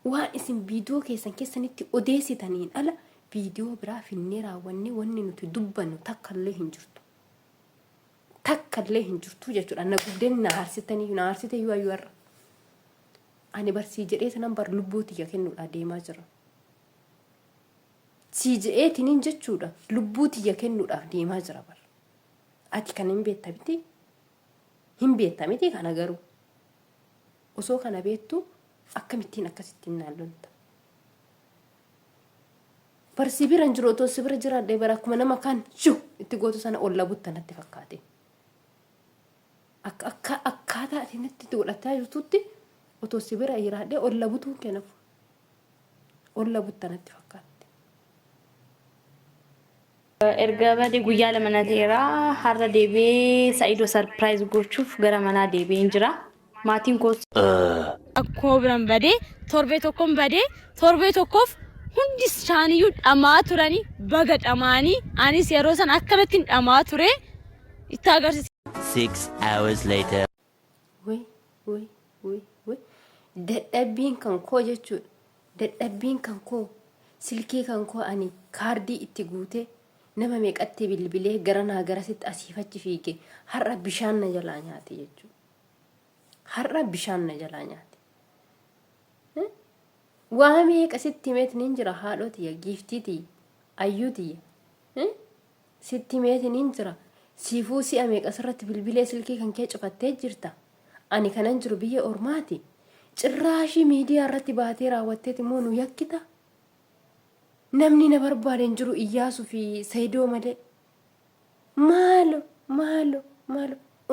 waan isin viidiyoo keessanitti odeessitaniin ala viidiyoo biraa finnee raawwanne wanni nuti dubbannu takkallee hin jirtu. Takkallee hin jirtu jechuudha. Na guddeen na haarsite yoo ayyuarra. Ani barsii jedhee sanan bar lubbuuti kennuudha deemaa jira. Si jedheetiniin jechuudha lubbuuti kennuudhaaf deemaa jira bar. Ati kan hin beektamiti? Hin beektamiti kana garuu. Osoo kana beektu akkamittiin akkasittiin naallonta. Barsii biran jiru otoo si bira jiraadhee bara akkuma nama kan itti gootu sana olla buttanatti fakkaate. Akkaataa ati natti itti godhataa jirtutti otoo si bira jiraadhee olla butuun kennaaf. Olla buttanatti fakkaate. Erga badee guyyaa lama na ta'eera har'a deebi'ee Sa'iidoo sarpiraayiz gochuuf gara manaa deebi'een jira. Maatiin koos akkuma biran badee torbee tokkoon badee torbee tokkoof hundi isaaniiyyuu dhamaa turanii baga dhamaanii anis yeroo san akkanatti dhamaa ture itti agarsiisa. 6 hours later. Wai. Dadhabbiin kan koo jechuudha. Dadhabbiin kan koo silkii kan koo ani kaardii itti guutee nama meeqatti bilbilee gara naa garasitti asiifachi fiige har'a bishaan na jalaa nyaate jechuudha. Har'a bishaan na jalaa nyaate. Waa meeqasitti meetiniin jira haadhooti giiftiiti ayyuuti. Sitti meetiniin jira siifuu si'a meeqasirratti bilbilee silkii kan kee cufattee jirta. Ani kanan jiru biyya ormaati. Cirraashii miidiyaa irratti baatee raawwatteeti immoo nu yakkita. Namni na barbaadeen jiru Iyyaasuu fi Sa'iidoo malee. Maalo.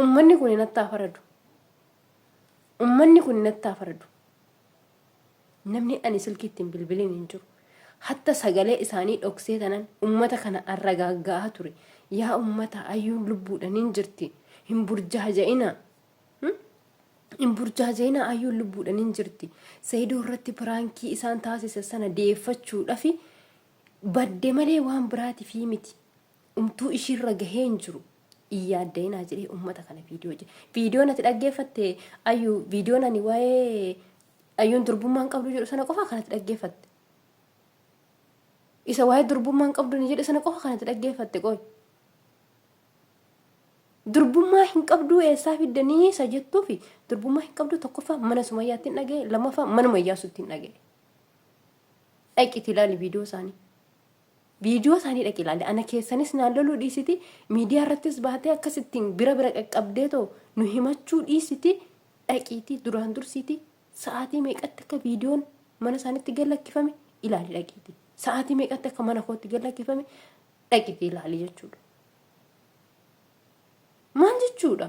Ummanni kun natti afaradu. Namni ani silkiittiin bilbiliin hin jiru. Hatta sagalee isaanii dhoksee tanan ummata kana arragaaggaa ture. Yaa ummata ayyuun lubbuudhaan hin jirti. Hin burjaaja'ina ayyuun lubbuudhaan hin jirti. Sa'iidoo irratti piraankii isaan taasise sana deeffachuudhaaf badde malee waan biraatiif miti. Umtuu ishiirra gahee hin jiru. Iyyaaddeena jedhee ummata kana viidiyoon ati dhaggeeffatte ayyuu viidiyoon ani waa'ee ayyuun durbummaan qabdu jedhu sana qofa kanatti dhaggeeffatte. Isa waa'ee durbummaan qabdu ni jedhe sana qofa kanatti dhaggeeffatte qoy. Durbummaa hin qabdu eessaa fiddanii isa jettuufi durbummaa hin qabdu tokkoffaa mana Sumayyaatti hin dhaga'e lammaffaa manuma Iyyaasuutti hin dhaga'e. Dhaqiitii ilaali viidiyoo isaanii. Viidiyoo isaanii dhaqi ilaali. Ana keessanis naan loluu dhiisiti miidiyaa irrattis baatee akkasittiin bira qaqqabdee too nu himachuu dhiisiti dhaqiitii duraan dursiiti sa'aatii meeqatti akka viidiyoon mana isaaniitti gallakkifame ilaali dhaqiitii. Sa'aatii meeqatti akka mana kootti gallakkifame dhaqiitii ilaali jechuudha. Maal jechuudha?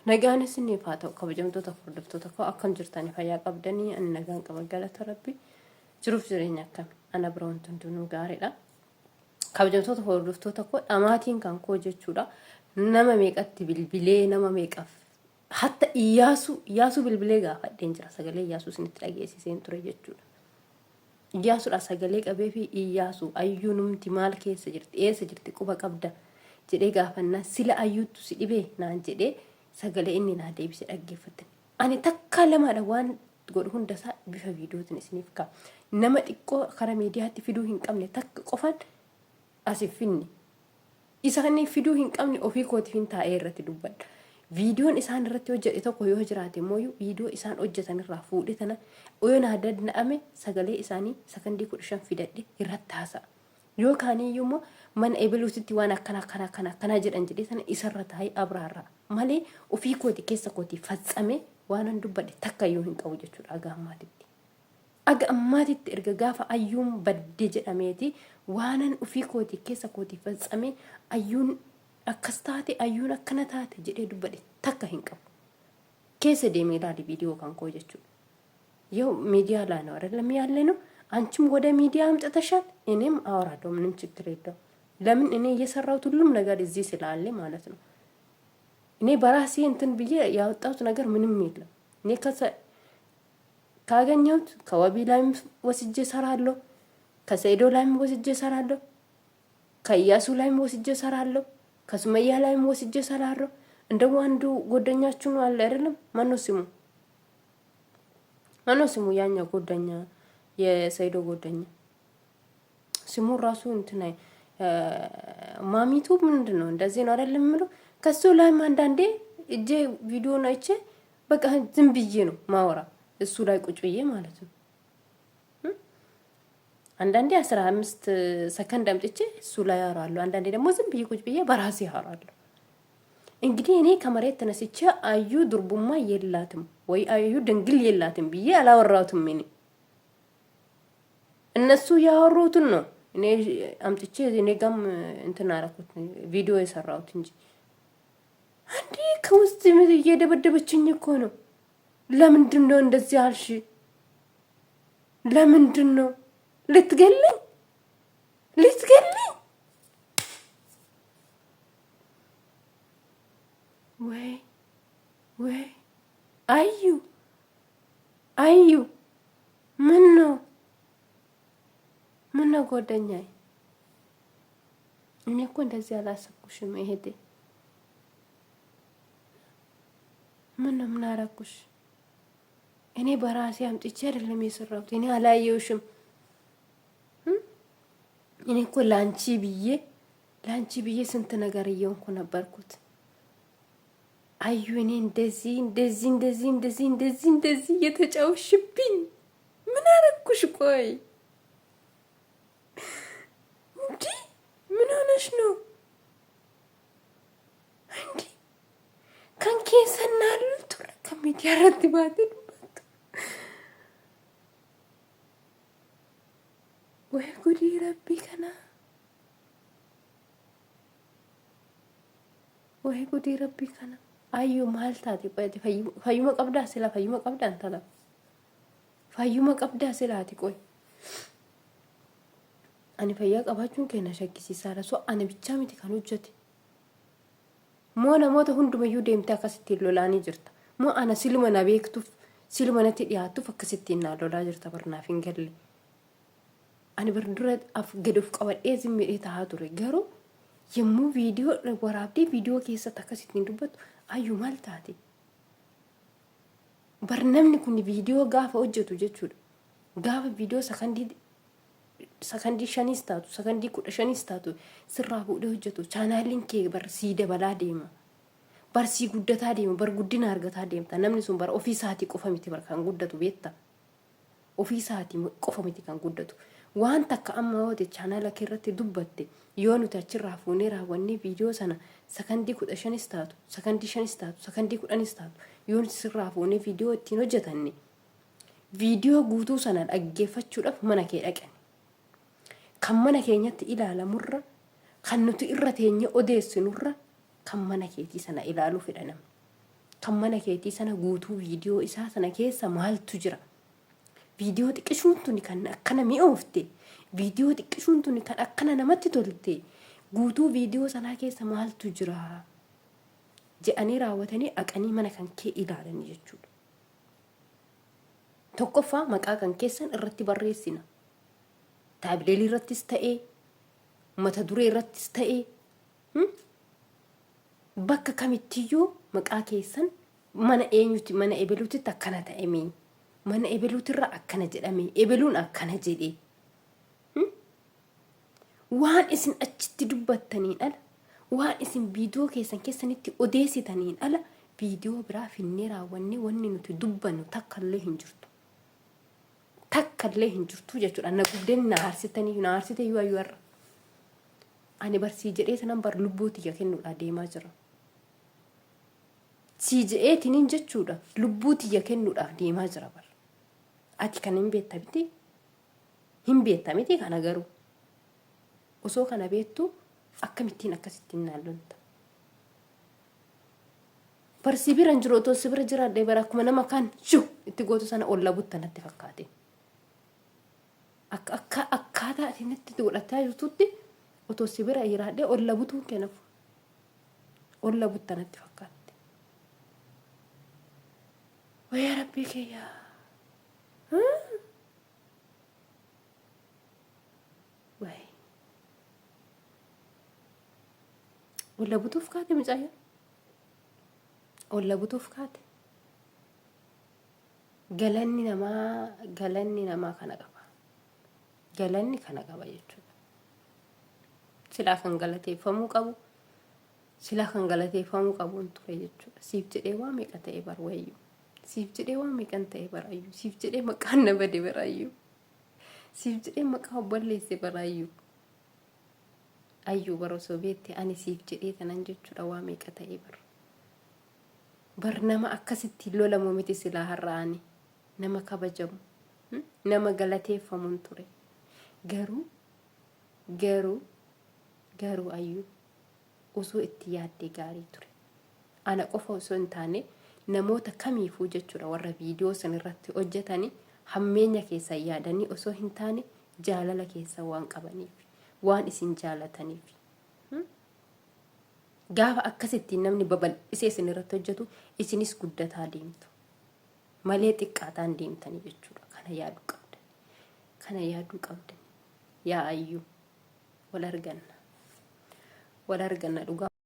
Nagaanis ni faata kabajamtoota hordoftoota koo akkam jirtanii fayyaa qabdanii ani nagaan qaba galata rabbi jiruuf jireenya akkam ana biroon tundunuu gaariidha. Kabajamtoota hordoftoota koo dhamaatiin kan koo jechuudha. Nama meeqatti bilbilee nama meeqaf hatta Iyyaasuu bilbilee gaafadheen jira sagalee Iyyaasuu isinitti dhageessiseen ture jechuudha. Iyyaasuudha sagalee qabee fi Iyyaasuu ayyuu numti maal keessa jirti eessa jirti quba qabda jedhee gaafannaa sila ayyuuttu si dhibee naan jedhee sagalee inni naa deebisee dhaggeeffatte. Ani takka lamaadha waan godhu hundasaa bifa viidiyootiin isiniif ka'a. Nama xiqqoo karaa miidiyaatti fiduu hin qabne takka qofaan asif finni. Isa kanneen fiduu hin qabne ofii kootiif hin taa'ee irratti dubbadha. Viidiyoon isaan irratti hojjete tokko yoo jiraate immoo viidiyoo isaan hojjetan irraa fuudhee tana yoo naa dadna'ame sagalee isaanii sakandii 15 fidadhe irratti haasa'a. Yoo kaaniyyuu immoo mana ebiluutitti waan akkana jedhan jedhee sana isarra taa'ee abraarraa malee ofii kooti keessa kooti faccame waan dubbadhe takka yoo hin qabu jechuudha aga ammaatitti. Aga ammaatitti erga gaafa ayyuun badde jedhameeti waanan ofii kooti keessa kooti faccame ayyuun akkas taate ayyuun akkana taate jedhee dubbadhe takka hin qabu. Keessa deemee ilaali viidiyoo kan koo jechuudha. Yoo miidiyaa laana warra ያለ ነው አንቺም ወደ ሚዲያ አምጥተሻል እኔም አወራለሁ ምንም ችግር የለውም ለምን እኔ እየሰራሁት ሁሉም ነገር እዚህ ስላለ ማለት ነው እኔ በራሴ እንትን ብዬ ያወጣሁት ነገር ምንም የለም እኔ ካገኘሁት ከወቢ ላይም ወስጄ እሰራለሁ ከሰይዶ ላይም ወስጄ እሰራለሁ ከኢያሱ ላይም ወስጄ እሰራለሁ ከሱመያ ላይም ወስጄ እሰራለሁ እንደው አንዱ ጓደኛችሁ ነው አለ አይደለም? ማነው ስሙ ያኛው ጓደኛ የሰይዶ ጓደኛ ስሙ ራሱ እንትና ማሚቱ ምንድነው እንደዚህ ነው አይደለም የምለው። ከሱ ላይም አንዳንዴ እጄ ቪዲዮን አይቼ በቃ ዝም ብዬ ነው ማወራ እሱ ላይ ቁጭ ብዬ ማለት ነው። አንዳንዴ 15 ሰከንድ አምጥቼ እሱ ላይ አወራለሁ። አንዳንዴ ደግሞ ዝም ብዬ ቁጭ ብዬ በራሴ አወራለሁ። እንግዲህ እኔ ከመሬት ተነስቼ አዩ ዱርቡማ የላትም ወይ አዩ ድንግል የላትም ብዬ አላወራሁትም። እነሱ ያወሩትን ነው እኔ አምጥቼ እኔ ጋም እንትን አደረኩት ቪዲዮ የሰራሁት እንጂ አንዴ ከውስጥ እየደበደበችኝ እኮ ነው። ለምንድን ነው እንደዚህ አልሽ? ለምንድን ነው ልትገልኝ? ወይ አዩ ምን ነው ጓደኛዬ? እኔ እኮ እንደዚህ አላሰብኩሽም እህቴ። ምን አደረኩሽ? እኔ በራሴ አምጥቼ አይደለም የሰራሁት። እኔ አላየውሽም። እኔ እኮ ላንቺ ብዬ ስንት ነገር እየሆንኩ ነበርኩት። አዩ እኔ እንደዚህ እየተጫወሽብኝ ምን አደረኩሽ? ቆይ እንዴ ምን ሆነሽ ነው እንዴ? ከንኬሰናል ቱራ ከሚዲያ ረትባት ወይ ጉዲ ረቢ ከና ወይ ጉዲ ረቢ ከና አዩ ማልታቲ ቆይ ፈዩመ ቀብዳ ስላ ፈዩመ ቀብዳ አንተላ ፈዩመ ቀብዳ ስላቲ ቆይ አኒ ፈያ ቀባቹን ከና ሸክሲሳራ ሶ አኒ ብቻ ሚቲ ካን ሆጀቲ ሞ ነሞተ ሁንዱመዩ ደምታ ከስቲ ሎላኒ ጅርታ ሞ አና ሲልመና ቤክቱፍ ሲልመነቲ ዲያቱፍ ከስቲና ሎላ ጅርታ በርና ፊንገል አኒ በርዱረት አፍ ገዶፍ ቀበዴ ዝም ይታሃቱሪ ገሩ የሙ ቪዲዮ ወራብዲ ቪዲዮ ኬሰ ተከስቲን ዱበት አዩ ማልታቲ በርነምኒ ኩኒ ቪዲዮ ጋፋ ሆጀቱ ጀቹ ጋፋ ቪዲዮ ሰከንዲ ሸኒስታቱ ሰከንዲ ኩደ ሸኒስታቱ ስራ ቡደ ሆጀቱ ቻናሊን ኬ በር ሲደ በላ ዴማ በር ሲ ጉደታ ዴማ በር ጉዲና አርገታ ዴምታ ነምኒ ሱን በር ኦፊሳቲ ቆፈሚቲ በር ካን ጉደቱ ቤታ ኦፊሳቲ ቆፈሚቲ ካን ጉደቱ ዋንታ ከአማ ወደ ቻናላ ከረቲ ዱበቴ yoonu tachirraa fuunee raawwannee viidiyoo sana sakandii 15 taatu sakandii 5 taatu sakandii 10 taatu yoonu sirraa fuunee viidiyoo ittiin hojjetanne viidiyoo guutuu sana dhaggeeffachuudhaaf mana kee dhaqan kan mana keenyatti ilaalamurra kan nuti irra teenye odeessinurra kan mana keetii sana ilaaluu fedhanam kan mana keetii sana guutuu viidiyoo isaa sana keessa maaltu jira viidiyoo xiqqishuun tuni kan akkana mi'oofte ቪዲዮ ጥቅሹን ቱን ከአከና ነመት ቶልቴ ጉቱ ቪዲዮ ሰና ኬሰ ማልቱ ጅራ ጀአኒ ራወተኒ አቀኒ መነ ከንኬ ኢላለን ይቹ ተቆፋ መቃ ከንኬሰን እረቲ በሬሲና ታብሌሊ ረቲስ ተኤ መተዱሬ ረቲስ ተኤ በከ ከሚትዩ መቃ ኬሰን መነ ኤኙቲ መነ ኤበሉቲ ተከና ተኤሚ መነ ኤበሉቲ ራ አከነ ጀዳሚ ኤበሉን አከነ ጀዴ waan isin achitti dubbattaniin ala waan isin viidiyoo keessanitti odeessitaniin ala viidiyoo biraa finnee raawwannee wanni nuti dubbannu takkallee hin jirtu jechuudha. Na guddeen na haarsite yoo ayyuarra ani barsii jedhee sanan bar lubbuutiyya kennuudha deemaa jira. Sii jedheetiniin jechuudha lubbuutiyya kennuudhaaf deemaa jira bar. Ati kan hin beektamiti kana garuu osoo kana beektu akkamittiin akkasittiin naallonta. Barsi biran jiru otoo si bira jiraadhee bara akkuma nama kaan itti gootu sana olla buttanatti fakkaate. Akkaataa ati itti godhataa jirtutti otoo si bira jiraadhee olla butuun kennafu. Olla buttanatti fakkaate. Wayyaa rabbii keeyyaa. ولا بتوف كاتي مجايا olla butuuf kaate galanni namaa kana qaba. Galanni kana qaba jechuudha. Silaa kan galateeffamuu qabuun ture jechuudha. Siif jedhee waa meeqa ta'e barwayyu. Siif jedhee waa meeqan ta'e barayyu. Siif jedhee maqaan na bade barayyu. Siif jedhee maqaa balleesse barayyu. Ayyuu bara sobeetti ani siif jedhee tanan jechuudha waa meeqa ta'e bar nama akkasitti lolamu miti silaa har'aani. Nama kabajamu. Nama galateeffamuun ture. Garuu ayyuu osoo itti yaaddee gaarii ture. Ana qofa osoo hin taane namoota kamiifuu jechuudha warra viidiyoo san irratti hojjetanii hammeenya keessa yaadanii osoo hin taane jaalala keessa waan qabaniif waan isin jaalataniif. Gaafa akkasitti namni babal'isee isin irratti hojjetu isinis guddataa deemtu. Malee xiqqaataan deemtanii jechuudha. Kana yaaduu qabdan. Yaa ayyuu wal arganna dhugaa.